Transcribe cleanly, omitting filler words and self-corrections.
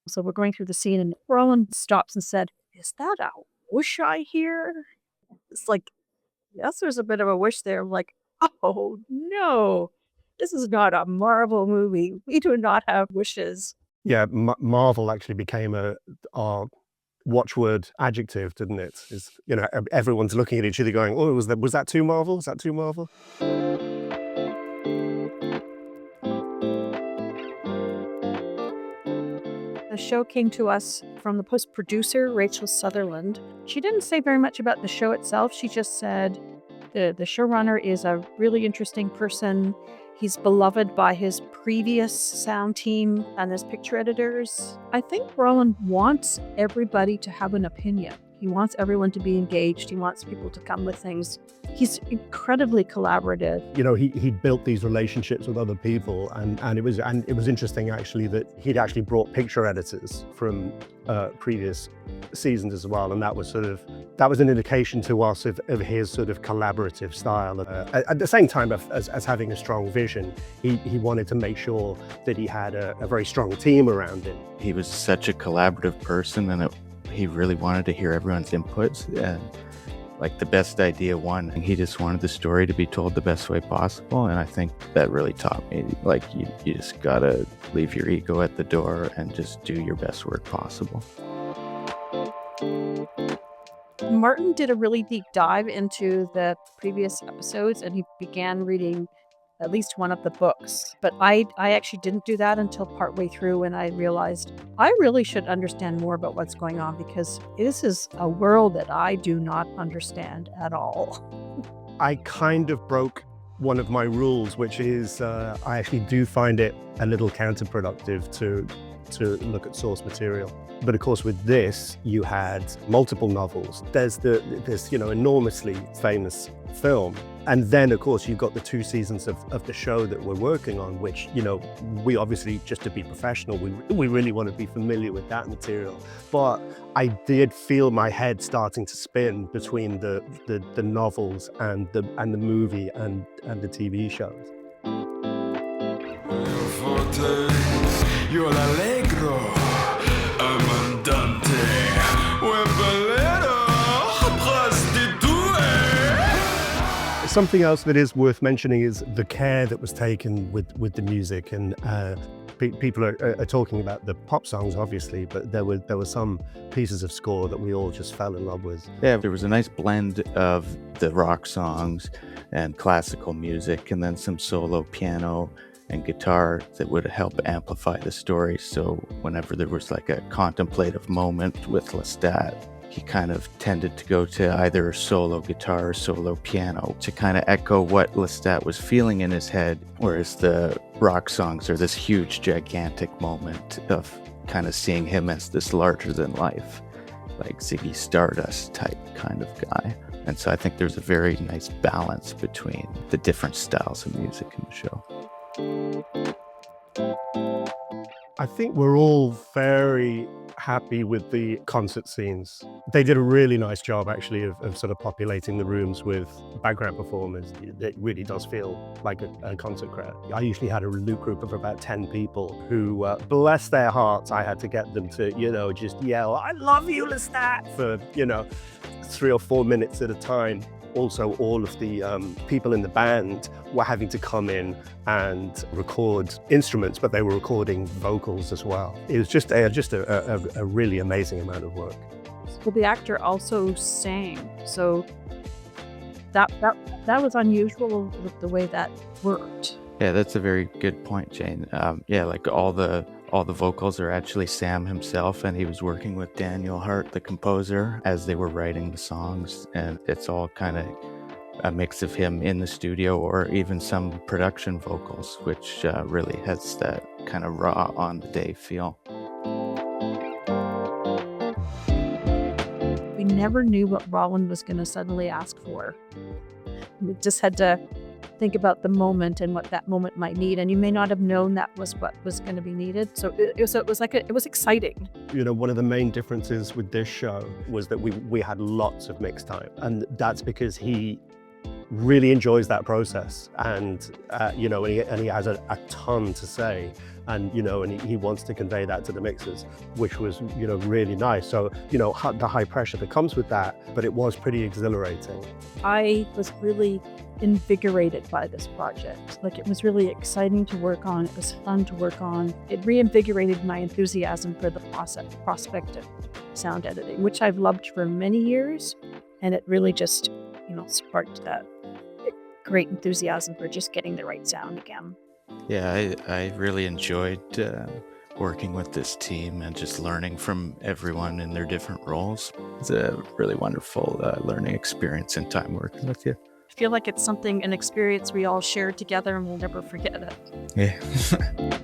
So we're going through the scene, and Roland stops and said, "Is that a whoosh I hear?" It's like, yes, there's a bit of a whoosh there. I'm like, oh no, this is not a Marvel movie. We do not have wishes. Yeah, Marvel actually became our watchword adjective, didn't it? Is, everyone's looking at each other going, "Oh, was that too Marvel? Is that too Marvel?" The show came to us from the post producer, Rachel Sutherland. She didn't say very much about the show itself. She just said the showrunner is a really interesting person. He's beloved by his previous sound team and his picture editors. I think Roland wants everybody to have an opinion. He wants everyone to be engaged. He wants people to come with things. He's incredibly collaborative. He built these relationships with other people, and it was interesting actually that he'd actually brought picture editors from previous seasons as well, and that was an indication to us of his sort of collaborative style. At the same time as having a strong vision, he wanted to make sure that he had a very strong team around him. He was such a collaborative person, and he really wanted to hear everyone's inputs, and like the best idea won. He just wanted the story to be told the best way possible, and I think that really taught me, like, you just gotta leave your ego at the door and just do your best work possible. Martin did a really deep dive into the previous episodes, and he began reading at least one of the books. But I actually didn't do that until partway through, when I realized I really should understand more about what's going on, because this is a world that I do not understand at all. I kind of broke one of my rules, which is I actually do find it a little counterproductive to look at source material. But of course, with this, you had multiple novels. There's this enormously famous film. And then, of course, you've got the 2 seasons of the show that we're working on, which, we obviously, just to be professional, we really want to be familiar with that material. But I did feel my head starting to spin between the novels and the movie and the TV shows. Something else that is worth mentioning is the care that was taken with the music, and people are talking about the pop songs, obviously, but there were some pieces of score that we all just fell in love with. Yeah, there was a nice blend of the rock songs and classical music, and then some solo piano and guitar that would help amplify the story. So whenever there was like a contemplative moment with Lestat, he kind of tended to go to either solo guitar or solo piano to kind of echo what Lestat was feeling in his head, whereas the rock songs are this huge, gigantic moment of kind of seeing him as this larger than life, like Ziggy Stardust type kind of guy. And so I think there's a very nice balance between the different styles of music in the show. I think we're all very happy with the concert scenes. They did a really nice job, actually, of sort of populating the rooms with background performers. It really does feel like a concert crowd. I usually had a loop group of about 10 people who, bless their hearts, I had to get them to, just yell, "I love you, Lestat," for, 3 or 4 minutes at a time. Also, all of the people in the band were having to come in and record instruments, but they were recording vocals as well. It was just a really amazing amount of work. Well, the actor also sang, so that was unusual with the way that worked. Yeah, that's a very good point, Jane. Like all the vocals are actually Sam himself, and he was working with Daniel Hart, the composer, as they were writing the songs, and it's all kind of a mix of him in the studio, or even some production vocals, which really has that kind of raw, on-the-day feel. We never knew what Roland was going to suddenly ask for. We just had to think about the moment and what that moment might need, and you may not have known that was what was going to be needed. So it was exciting. One of the main differences with this show was that we had lots of mix time, and that's because he really enjoys that process, and he has a ton to say. and he wants to convey that to the mixers, which was really nice. So the high pressure that comes with that, but it was pretty exhilarating. I was really invigorated by this project. Like, it was really exciting to work on. It was fun to work on. It reinvigorated my enthusiasm for the prospect of sound editing, which I've loved for many years. And it really just, sparked that great enthusiasm for just getting the right sound again. Yeah, I really enjoyed working with this team and just learning from everyone in their different roles. It's a really wonderful learning experience and time working with you. I feel like it's an experience we all shared together, and we'll never forget it. Yeah.